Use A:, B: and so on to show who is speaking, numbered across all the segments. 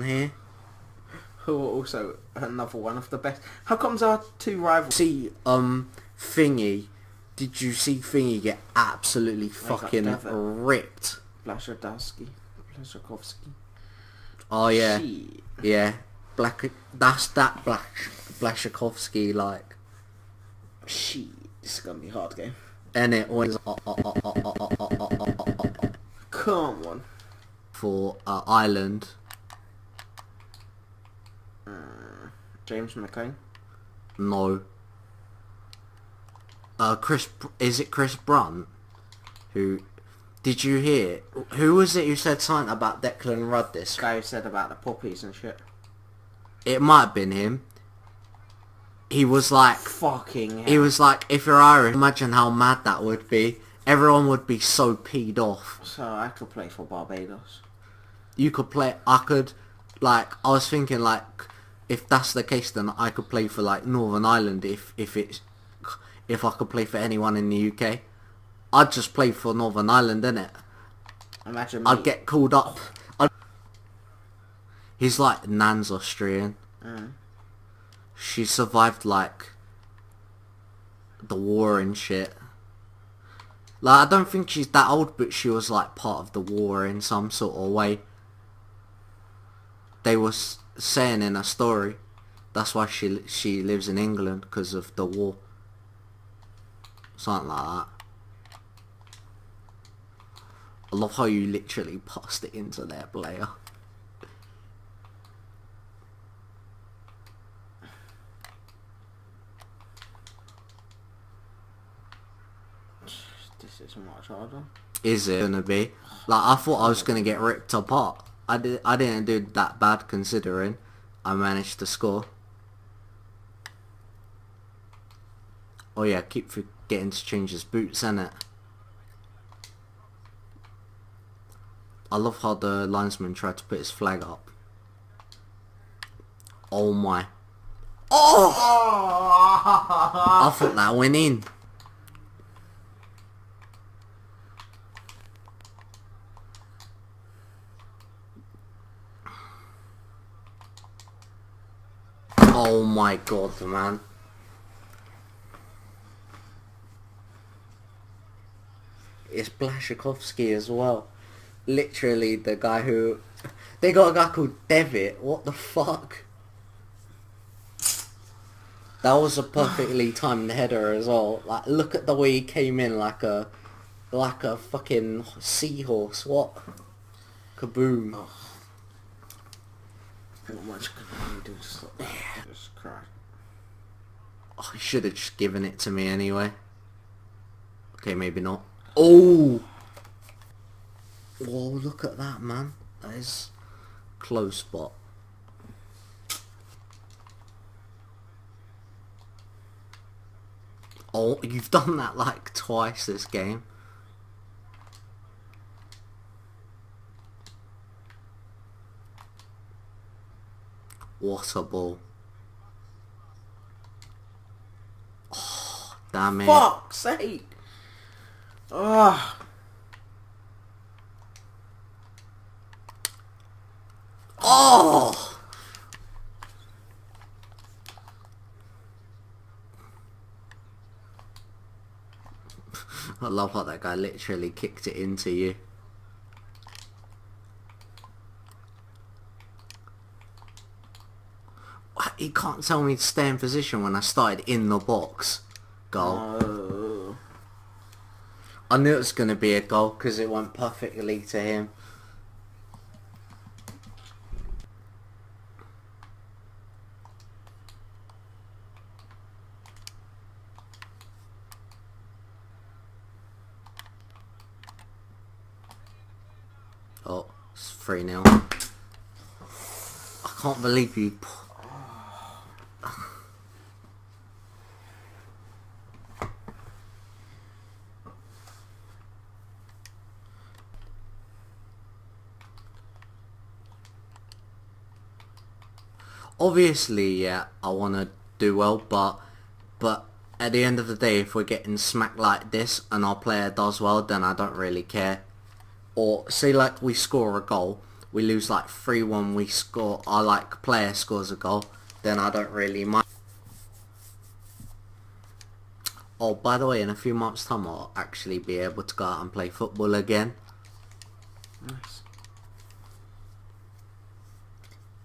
A: here.
B: Who are also another one of the best. How comes our two rivals...
A: See, Thingy. Did you see Thingy get absolutely fucking ripped?
B: Blachowski.
A: Oh yeah.
B: Shit.
A: Yeah. Blachowski, like...
B: Shit. This is gonna be a hard game.
A: And it was...
B: Come on.
A: For Ireland.
B: James McCain?
A: No. Is it Chris Brunt? Who... Did you hear? Who was it who said something about Declan Rudd this?
B: Guy who said about the puppies and shit.
A: It might have been him. He was like...
B: Fucking hell.
A: He was like, if you're Irish, imagine how mad that would be. Everyone would be so peed off.
B: So I could play for Barbados.
A: You could play... I could... Like, I was thinking, like, if that's the case, then I could play for, like, Northern Ireland if I could play for anyone in the UK. I'd just play for Northern Ireland, innit?
B: Imagine me.
A: I'd get called up. He's like, Nan's Austrian. She survived, like, the war and shit. Like, I don't think she's that old, but she was, like, part of the war in some sort of way. They were saying in a story, that's why she lives in England, because of the war. Something like that. I love how you literally passed it into their player.
B: This is much harder.
A: Is it gonna be? Like, I thought I was gonna get ripped apart. I didn't do that bad considering I managed to score. Oh yeah, keep forgetting to change his boots, innit? I love how the linesman tried to put his flag up. Oh my. Oh! I thought that went in. Oh my god, man. It's Blachowski as well. Literally the guy who... They got a guy called Devitt. What the fuck? That was a perfectly timed header as well. Like, look at the way he came in like a fucking seahorse. What? Kaboom.
B: Oh. Not much can I do, just like that. Just cry.
A: Oh, he should have just given it to me anyway. Okay, maybe not. Oh! Whoa, look at that, man. That is close spot. Oh, you've done that like twice this game. What a ball. Oh, damn it.
B: Fuck's sake! Ah.
A: Oh! I love how that guy literally kicked it into you. He can't tell me to stay in position when I started in the box. Goal.
B: No.
A: I knew it was going to be a goal because it went perfectly to him. Oh, it's 3-0. I can't believe you... Obviously, yeah, I want to do well, but at the end of the day, if we're getting smacked like this and our player does well, then I don't really care. Or say like we score a goal, we lose like 3-1, we score, our like player scores a goal, then I don't really mind. Oh, by the way, in a few months' time, I'll actually be able to go out and play football again.
B: Nice.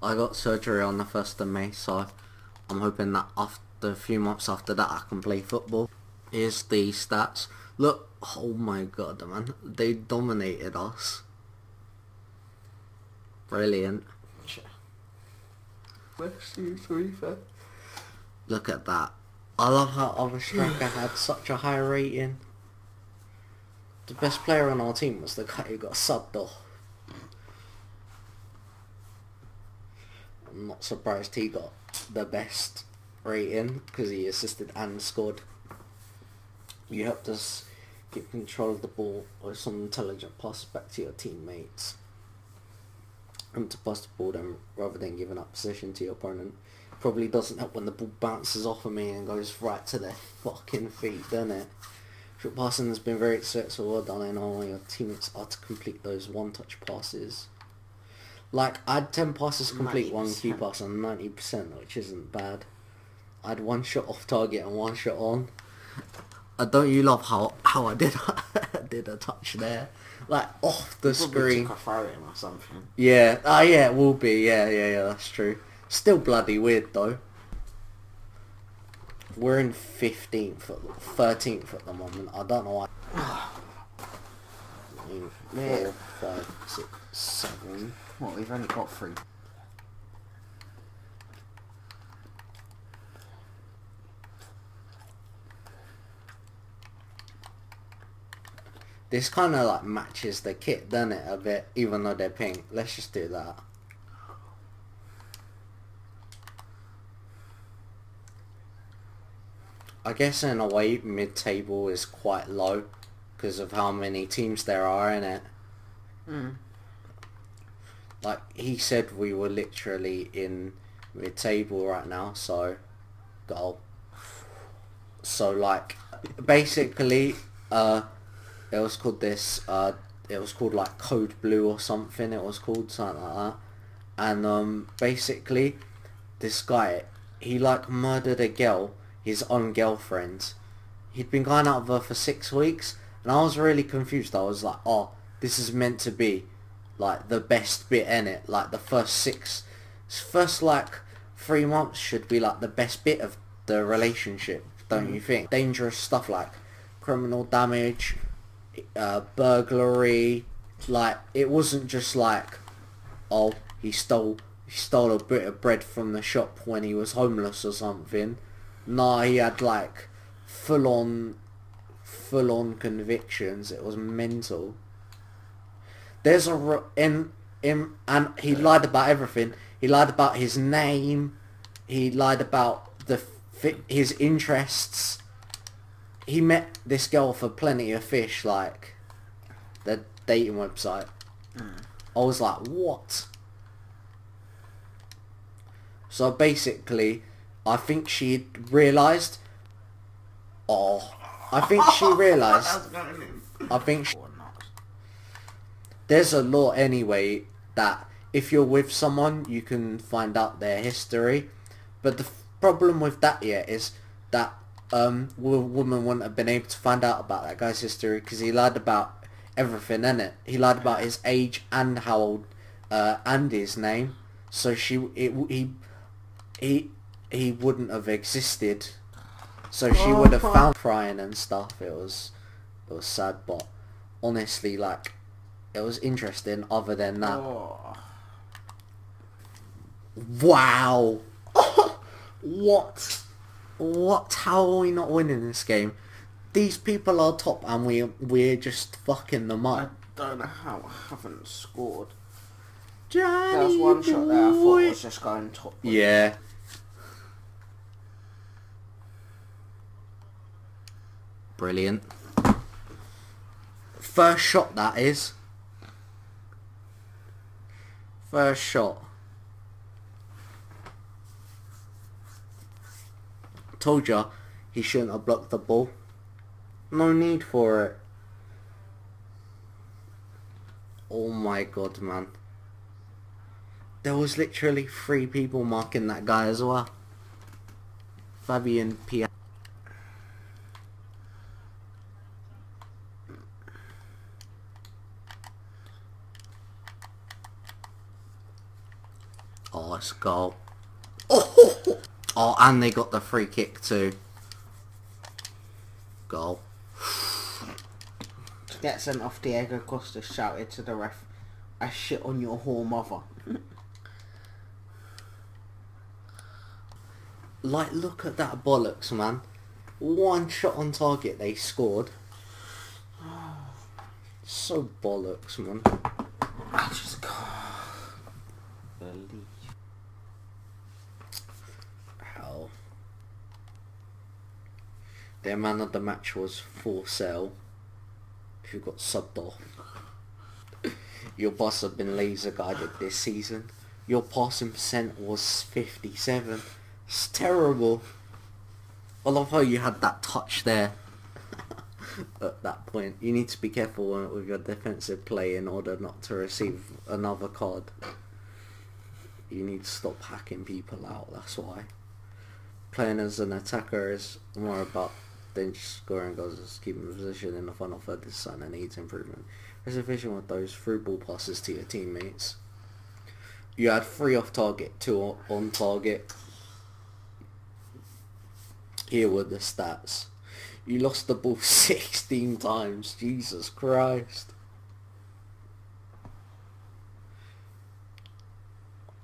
A: I got surgery on the 1st of May, so I'm hoping that after a few months after that, I can play football. Here's the stats. Look, oh my god, man, they dominated us. Brilliant. Look at that. I love how our striker had such a high rating. The best player on our team was the guy who got subbed off. I'm not surprised he got the best rating because he assisted and scored. You helped us get control of the ball with some intelligent passes back to your teammates. And to pass the ball then rather than giving up possession to your opponent. Probably doesn't help when the ball bounces off of me and goes right to their fucking feet, doesn't it? Short passing has been very successful, well done, and all your teammates are to complete those one-touch passes. Like, I had 10 passes complete, 1 key pass on 90%, which isn't bad. I had 1 shot off target and 1 shot on. Don't you love how I did did a touch there? Like, off the screen.
B: Took a throw in or something.
A: Yeah, yeah, it will be, yeah, that's true. Still bloody weird though. We're in 13th at the moment. I don't know why. 4, 5, 6, 7.
B: What, we've only got 3.
A: This kind of like matches the kit, doesn't it, a bit, even though they're pink. Let's just do that. I guess in a way mid-table is quite low because of how many teams there are in it. Like he said, we were literally in mid-table right now, so goal. So like basically it was called this it was called like Code Blue or something, it was called something like that. And basically this guy, he like murdered a girl, his own girlfriend. He'd been going out with her for 6 weeks, and I was really confused. I was like, oh, this is meant to be like the best bit in it. Like the first like 3 months should be like the best bit of the relationship, don't you think? Dangerous stuff like criminal damage, burglary. Like it wasn't just like, oh, he stole a bit of bread from the shop when he was homeless or something. No, he had like full on convictions. It was mental. There's and he lied about everything. He lied about his name. He lied about his interests. He met this girl for Plenty of Fish, like the dating website. I was like, what? So basically, I think she realised. I think there's a law anyway that if you're with someone, you can find out their history. But the problem with that is that woman wouldn't have been able to find out about that guy's history because he lied about everything, innit? He lied about his age and how old and his name. So he wouldn't have existed. So she would have found crying and stuff. It was sad, but honestly, like, it was interesting. Other than that, wow, what? How are we not winning this game? These people are top, and we're just fucking them up.
B: I don't know how I haven't scored.
A: Johnny
B: There was one shot there I thought was just going top.
A: Yeah. Brilliant. First shot, that is. First shot. Told ya, he shouldn't have blocked the ball. No need for it. Oh my god, man. There was literally 3 people marking that guy as well. Fabian Pia. Oh, it's a goal. Oh, and they got the free kick too. Goal.
B: Get sent off. Diego Costa shouted to the ref, "I shit on your whore mother."
A: Like, look at that bollocks, man. 1 shot on target they scored. So bollocks, man.
B: I just can't believe.
A: Hell. Their man of the match was Forsell, who got subbed off. Your boss have been laser guided this season. Your passing percent was 57. It's terrible. I love how you had that touch there. At that point, you need to be careful with your defensive play in order not to receive another card. You need to stop hacking people out, that's why. Playing as an attacker is more about than just scoring goals, just keeping the position in the final third. This sign that needs improvement. There's a vision with those through ball passes to your teammates. You had 3 off target, 2 on target. Here were the stats. You lost the ball 16 times. Jesus Christ.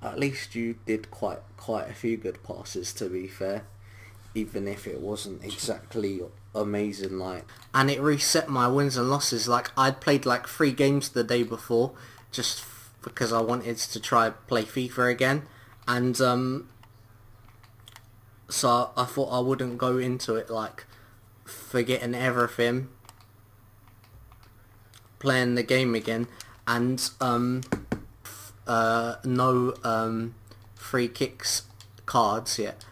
A: At least you did quite a few good passes, to be fair. Even if it wasn't exactly amazing, like. And it reset my wins and losses. Like, I'd played like 3 games the day before, just because I wanted to try play FIFA again. And so I thought I wouldn't go into it like forgetting everything, playing the game again, and no free kicks cards yet.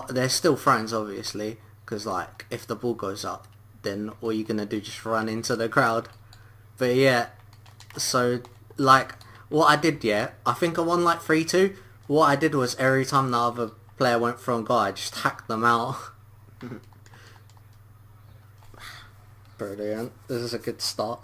A: They're still friends, obviously, because like if the ball goes up, then all you're gonna do just run into the crowd. But yeah, so like what I did, yeah, I think I won like 3-2. What I did was every time the other player went for a goal, I just hacked them out. Brilliant. This is a good start.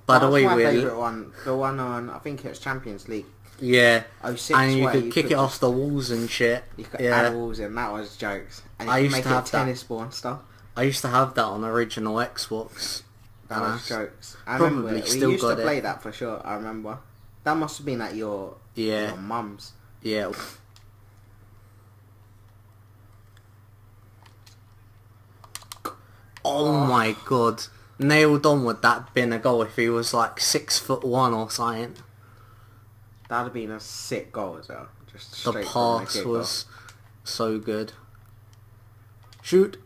A: By the way,
B: my favourite one, the one on, I think it was Champions League.
A: Yeah.
B: 06,
A: and you could kick it off the walls and shit.
B: You could add walls in, that was jokes. And you
A: I
B: could
A: used
B: make
A: to
B: it
A: have
B: tennis ball and stuff.
A: I used to have that on original Xbox.
B: That was jokes. I
A: probably
B: remember it.
A: still
B: We used
A: got
B: to play that for sure, I remember. That must have been at your mum's.
A: Yeah. Oh my god. Nailed on. Would that been a goal if he was like 6'1" or something?
B: That'd have been a sick goal as well. Just
A: the
B: straight
A: pass was so good. Shoot.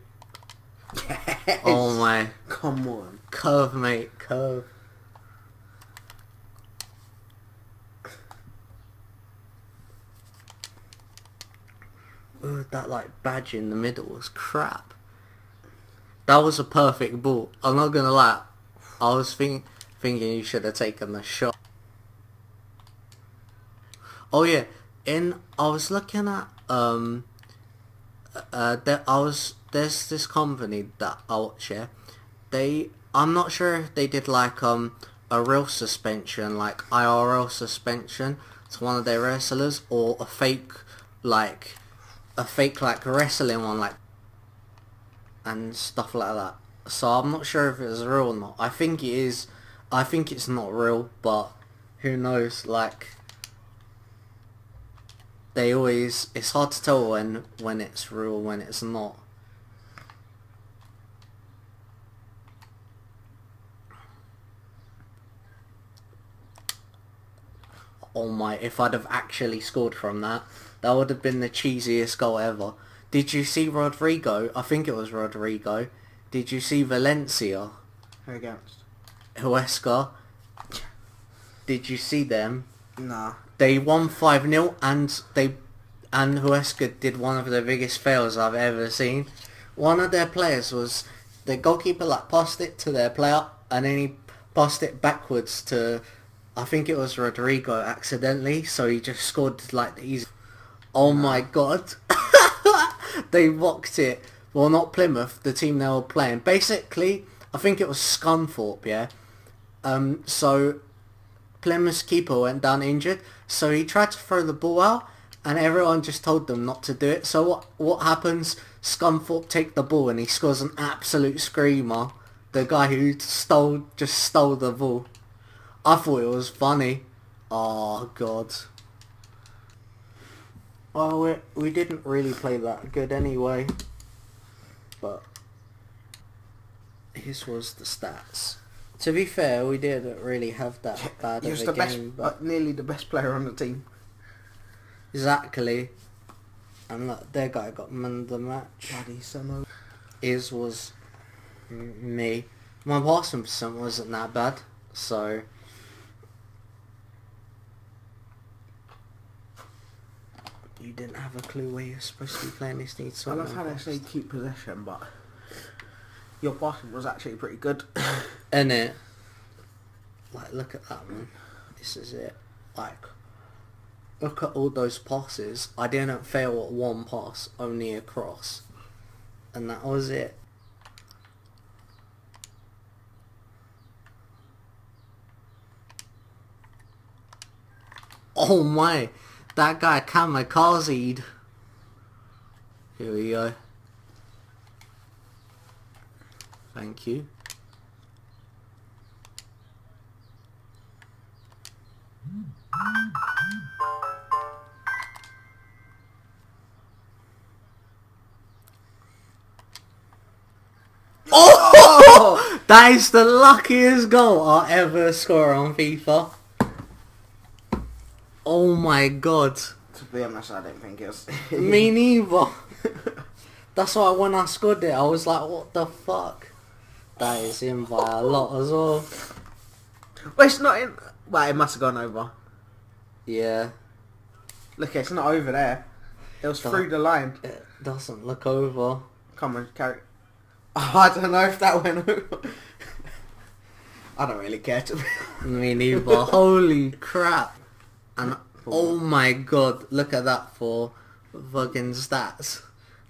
B: Yes.
A: Oh my.
B: Come on.
A: Curve, mate. Curve. Ooh, that like badge in the middle was crap. That was a perfect ball. I'm not gonna lie. I was thinking you should have taken the shot. Oh yeah, I was looking at there's this company that I watch, yeah. I'm not sure if they did like a real suspension, like IRL suspension to one of their wrestlers, or a fake like wrestling one, like, and stuff like that. So I'm not sure if it's real or not. I think it is. I think it's not real, but who knows? Like, it's hard to tell when it's real, when it's not. Oh my, if I'd have actually scored from that, that would have been the cheesiest goal ever. Did you see Rodrigo? I think it was Rodrigo. Did you see Valencia?
B: Who against?
A: Huesca. Did you see them?
B: Nah.
A: They won 5-0 and Huesca did one of the biggest fails I've ever seen. One of their players was, the goalkeeper like passed it to their player and then he passed it backwards to, I think it was Rodrigo accidentally, so he just scored like the easy. Oh my god. They rocked it. Well, not Plymouth, the team they were playing. Basically, I think it was Scunthorpe, yeah? So Plymouth's keeper went down injured, so he tried to throw the ball out, and everyone just told them not to do it. So what happens? Scunthorpe take the ball, and he scores an absolute screamer. The guy who just stole the ball. I thought it was funny. Oh god. Well, we didn't really play that good anyway. But his was the stats. To be fair, we didn't really have that bad of a game. But
B: nearly the best player on the team.
A: Exactly. And look, their guy got man of the match.
B: Bloody son of...
A: His was me. My passing percent wasn't that bad, so... You didn't have a clue where you're supposed to be playing this need.
B: I love how they say keep possession, but your passing was actually pretty good.
A: Innit? Like, look at that, man. This is it. Like, look at all those passes. I didn't fail at one pass, only a cross. And that was it. Oh my! That guy kamikazed. Here we go. Thank you. Oh! That is the luckiest goal I'll ever score on FIFA. Oh my god.
B: To be honest, I don't think it was...
A: Me neither. That's why when I scored it, I was like, what the fuck? That is in by a lot as well.
B: Well, it's not in... Well, it must have gone over.
A: Yeah.
B: Look, it's not over there. It was through the line.
A: It doesn't look over.
B: Come on, carry... Oh, I don't know if that went over. I don't really care to be...
A: Me neither. Holy crap. And oh my god, look at that for fucking stats.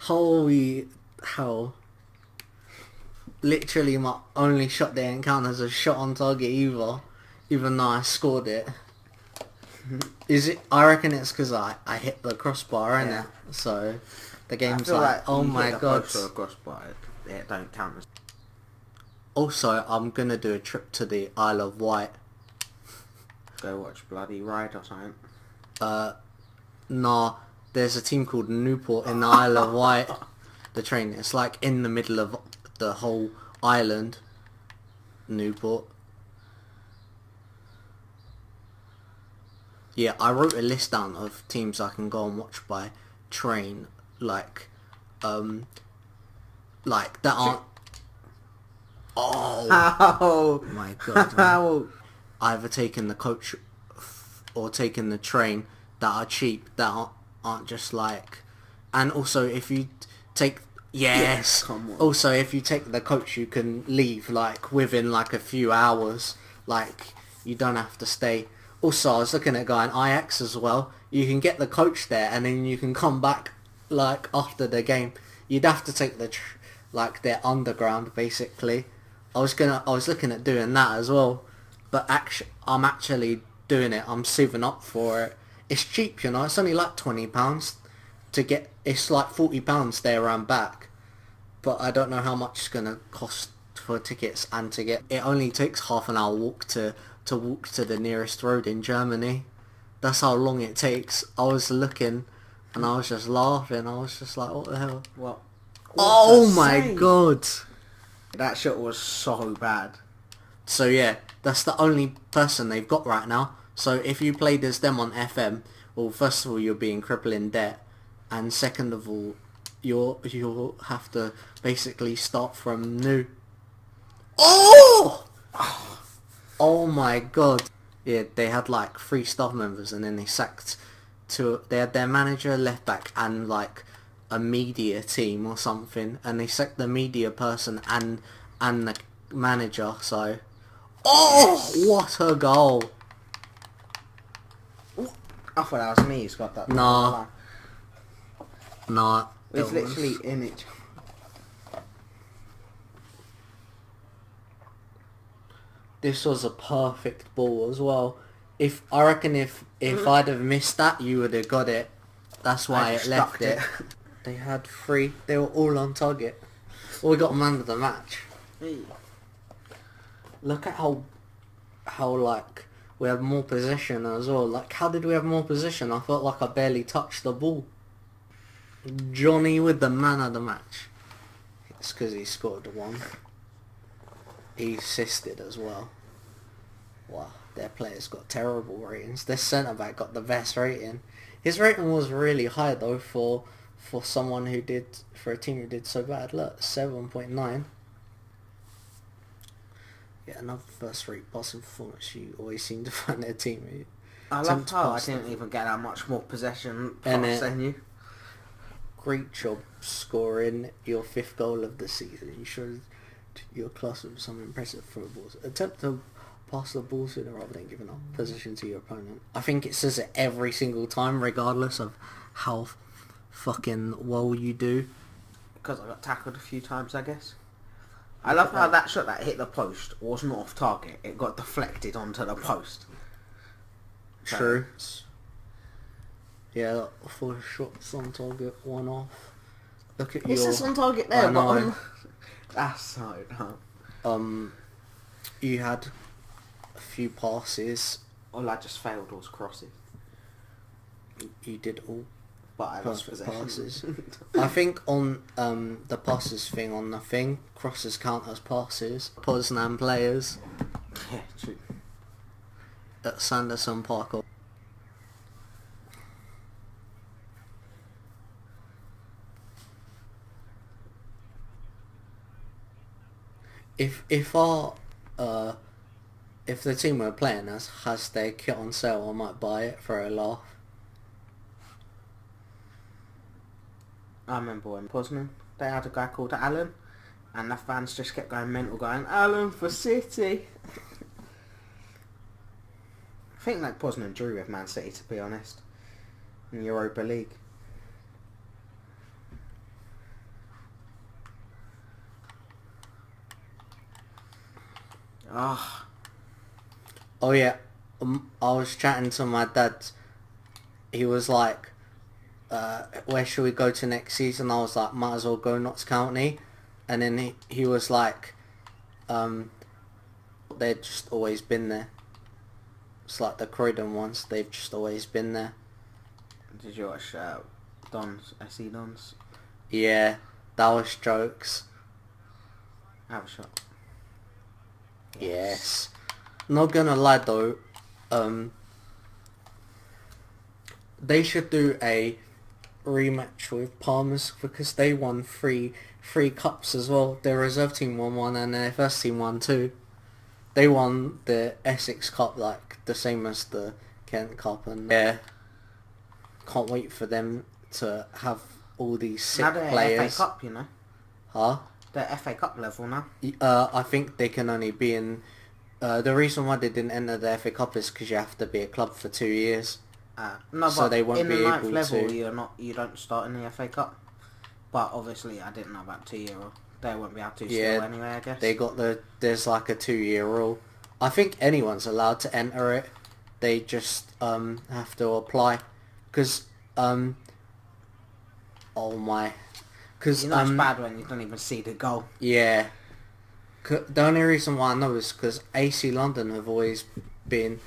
A: Holy hell. Literally my only shot they didn't count as a shot on target either. Even though I scored it. Is it? I reckon it's because I hit the crossbar, innit? So the game's like, oh my god.
B: Crossbar, it don't count as...
A: Also, I'm gonna do a trip to the Isle of Wight.
B: Go watch Bloody Ride or something.
A: Nah, there's a team called Newport in the Isle of Wight. The train, it's like in the middle of the whole island. Newport. Yeah, I wrote a list down of teams I can go and watch by train, like that aren't... Oh my god, man. Either taking the coach or taking the train that are cheap, that aren't just like... And also if you take... Yes!
B: Come on.
A: Also if you take the coach you can leave like within like a few hours. Like you don't have to stay. Also I was looking at going Ajax as well. You can get the coach there and then you can come back like after the game. You'd have to take the like their underground basically. I was looking at doing that as well. But I'm actually doing it. I'm saving up for it. It's cheap, you know. It's only like £20 to get. It's like £40 there and back. But I don't know how much it's gonna cost for tickets and to get. It only takes half an hour walk to walk to the nearest road in Germany. That's how long it takes. I was looking, and I was just laughing. I was just like, what the hell?
B: What?
A: Oh my god!
B: That shot was so bad.
A: So yeah, that's the only person they've got right now. So if you played as them on FM, well, first of all, you'll be in crippling debt, and second of all, you'll have to basically start from new. Oh! Oh my god! Yeah, they had like 3 staff members, and then they sacked two. They had their manager, left back, and like a media team or something, and they sacked the media person and the manager. So. Oh, what a goal!
B: I thought that was me who's got that.
A: Nah. Nah.
B: It's literally in it.
A: This was a perfect ball as well. If I'd have missed that, you would have got it. That's why it left it. They had 3. They were all on target. Well, we got man of the match. Look at how like we have more possession as well. Like, how did we have more possession? I felt like I barely touched the ball. Johnny with the man of the match. It's because he scored 1. He assisted as well. Wow, their players got terrible ratings. Their centre back got the best rating. His rating was really high though for someone who did, for a team who did so bad. Look, 7.9. Yeah, another first-rate passing performance. You always seem to find their team.
B: I love how I didn't even get that much more possession pass than you.
A: Great job scoring your 5th goal of the season. You showed your class with some impressive throw balls. Attempt to pass the ball sooner rather than giving up position to your opponent. I think it says it every single time, regardless of how fucking well you do.
B: Because I got tackled a few times, I guess. I love how that shot that hit the post was not off target. It got deflected onto the post.
A: True. Yeah, 4 shots on target, 1 off. Look at
B: It says on target there, but that's so dumb.
A: You had a few passes.
B: All I just failed was crosses.
A: You did all
B: But I lost
A: perfect passes.
B: possession.
A: I think on the passes thing on the thing, crosses count as passes. Poznan players
B: Yeah, true.
A: at Sanderson Park. If the team we're playing has their kit on sale, I might buy it for a laugh.
B: I remember when Poznan, they had a guy called Alan, and the fans just kept going mental, going, Alan for City. I think like Poznan drew with Man City, to be honest, in Europa League. Ah.
A: Oh yeah, I was chatting to my dad. He was like, where should we go to next season? I was like, might as well go Notts County. And then he was like, they've just always been there. It's like the Croydon ones, they've just always been there.
B: Did you watch Dons, SC Dons?
A: Yeah, that was jokes.
B: Have a shot.
A: Yes. Not gonna lie though, they should do a rematch with Palmers because they won three cups as well. Their reserve team won 1 and their first team won 2. They won the Essex Cup like the same as the Kent Cup, and yeah, can't wait for them to have all these sick
B: now they're
A: players.
B: FA Cup, you know.
A: Huh?
B: They're FA Cup level now.
A: I think they can only be in. The reason why they didn't enter the FA Cup is because you have to be a club for 2 years.
B: No,
A: So
B: but
A: they won't
B: in
A: be
B: the 9th
A: able
B: level,
A: to.
B: you don't start in the FA Cup. But obviously, I didn't know about 2-year rule. They won't be able to
A: Yeah,
B: still anyway, I guess.
A: They got there's like a 2-year rule. I think anyone's allowed to enter it. They just have to apply, because oh my, because
B: you know it's bad when you don't even see the goal.
A: Yeah. The only reason why I know is because AC London have always been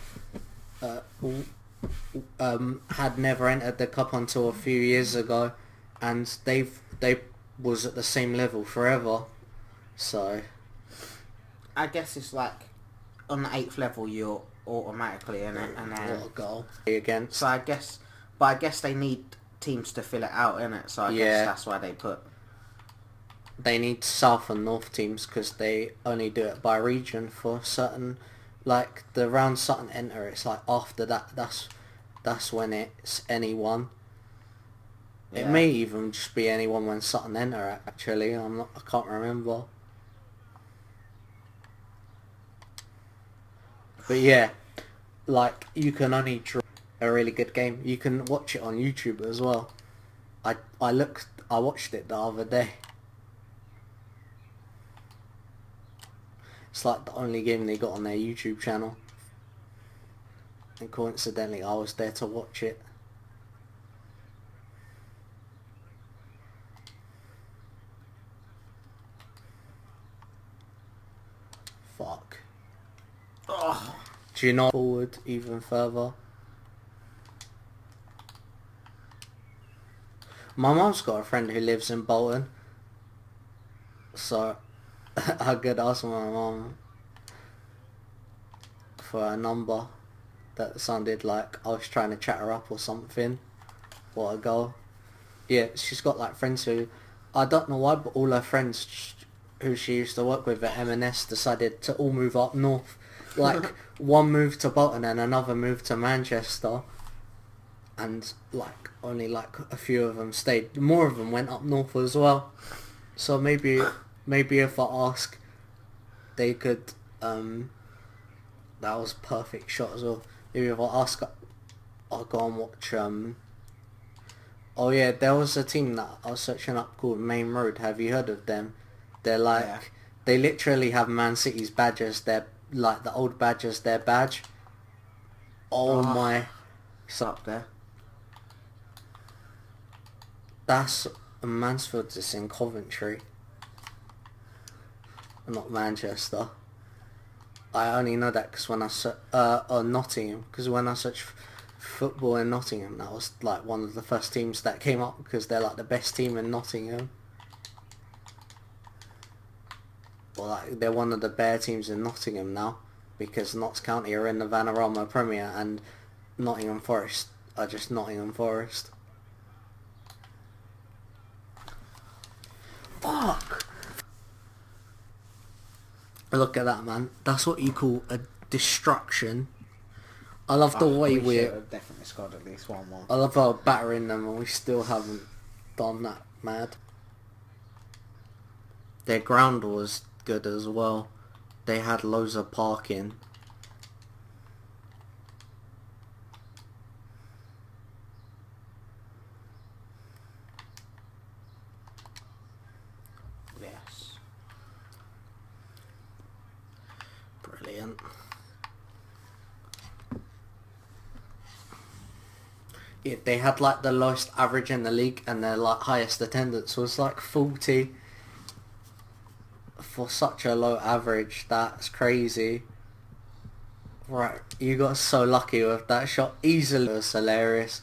A: had never entered the cup until a few years ago, and they was at the same level forever. So
B: I guess it's like on the 8th level you're automatically in it, and then
A: what a goal against.
B: so I guess they need teams to fill it out, innit? So I guess that's why they put.
A: They need South and North teams because they only do it by region for certain, like the round Sutton enter. It's like after that, that's when it's anyone.
B: Yeah.
A: It may even just be anyone when Sutton enter. Actually, I can't remember. But yeah, like you can only draw a really good game. You can watch it on YouTube as well. I watched it the other day. It's like the only game they got on their YouTube channel. And coincidentally, I was there to watch it. Fuck.
B: Oh.
A: Do you know forward even further? My mum's got a friend who lives in Bolton. So I could ask my mum for a number that sounded like I was trying to chat her up or something. What a goal. Yeah, she's got like friends who, I don't know why, but all her friends who she used to work with at M&S decided to all move up north. Like, one moved to Bolton and another moved to Manchester. And like, only like a few of them stayed. More of them went up north as well. So maybe if I ask, they could, that was a perfect shot as well. Maybe if I ask, I'll go and watch, oh yeah, there was a team that I was searching up called Main Road. Have you heard of them? They're like, yeah. They literally have Man City's badge as their, like the old badge as their badge. Oh my.
B: It's up there.
A: That's Mansfield, is in Coventry. Not Manchester. I only know that because when I or Nottingham, because when I searched football in Nottingham, that was like one of the first teams that came up because they're like the best team in Nottingham. Well, like they're one of the bare teams in Nottingham now because Notts County are in the Vanarama Premier and Nottingham Forest are just Nottingham Forest. Fuck! Look at that, man. That's what you call a destruction. I love the way
B: we have definitely scored at least one more.
A: I love our battering them and we still haven't done that, mad. Their ground was good as well. They had loads of parking.
B: Yes.
A: Brilliant. Yeah, they had like the lowest average in the league and their like highest attendance was like 40. For such a low average, that's crazy. Right, you got so lucky with that shot. Easily. It was hilarious.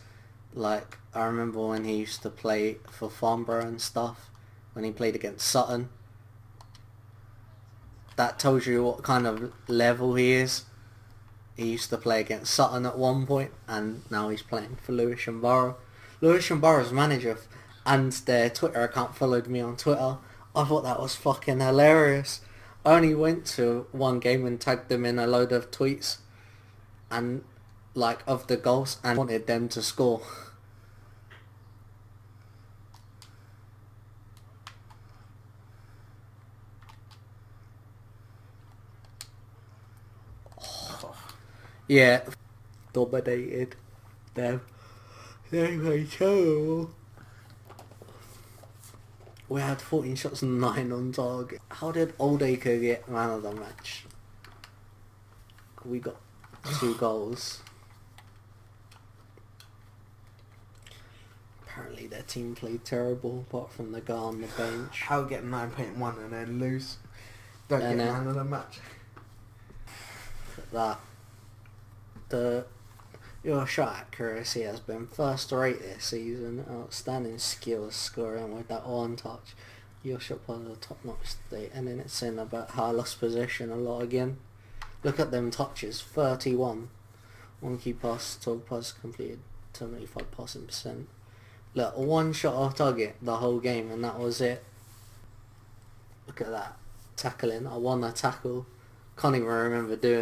A: Like, I remember when he used to play for Farnborough and stuff, when he played against Sutton. That tells you what kind of level he is. He used to play against Sutton at one point, and now he's playing for Lewisham Borough. Lewisham Borough's manager and their Twitter account followed me on Twitter. I thought that was fucking hilarious. I only went to one game and tagged them in a load of tweets and like of the goals and wanted them to score. Yeah, dominated them. They were terrible. We had 14 shots and 9 on target. How did Oldacre get man of the match? We got 2 goals. Apparently their team played terrible, apart from the guy on the bench.
B: How get 9.1 and then lose? Don't get man of the match.
A: That. Your shot accuracy has been first rate this season. Outstanding skill scoring with that one touch. Your shot was a top notch state, and then it's in about how I lost possession a lot again. Look at them touches, 31. 1 key pass, 12 passes completed, 75 passing percent. Look, 1 shot off target the whole game, and that was it. Look at that tackling. I won a tackle. Can't even remember doing